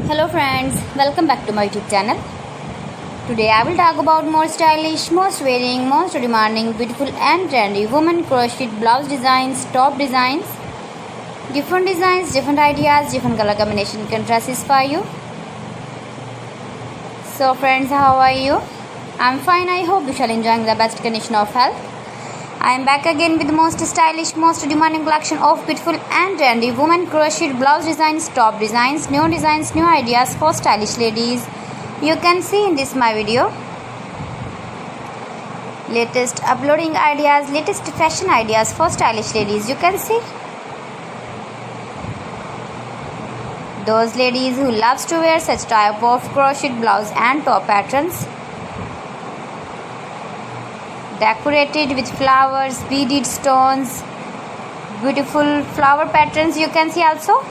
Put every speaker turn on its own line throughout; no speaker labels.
Hello friends, welcome back to my YouTube channel. Today I will talk about more stylish, most wearing, most demanding, beautiful and trendy women crochet blouse designs, top designs, different ideas, different color combination contrasts for you. So friends, how are you? I'm fine. I hope you shall enjoying the best condition of health. I am back again with the most stylish, most demanding collection of beautiful and trendy women crochet blouse designs, top designs, new ideas for stylish ladies. You can see in this my video latest uploading ideas, latest fashion ideas for stylish ladies. You can see those ladies who loves to wear such type of crochet blouse and top patterns, decorated with flowers, beaded stones, beautiful flower patterns. You can see also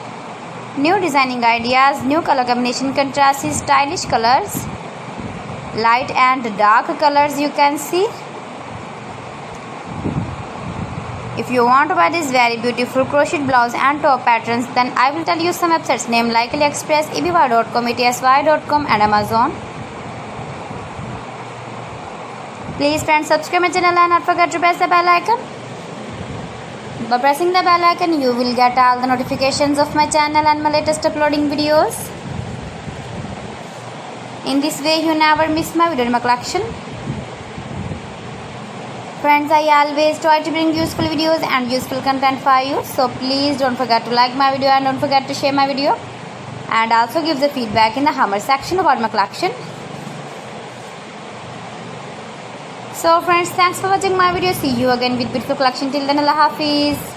new designing ideas, new color combination contrasts, stylish colors, light and dark colors. You can see. If you want to buy this very beautiful crochet blouse and top patterns, then I will tell you some websites name like AliExpress, eBay.com, etsy.com and Amazon. Please friends, subscribe my channel and not forget to press the bell icon. By pressing the bell icon, you will get all the notifications of my channel and my latest uploading videos. In this way, you never miss my video in my collection. Friends, I always try to bring useful videos and useful content for you. So please don't forget to like my video and don't forget to share my video. And also give the feedback in the comment section about my collection. So friends, thanks for watching my video. See you again with beautiful collection. Till then, Allah Hafiz.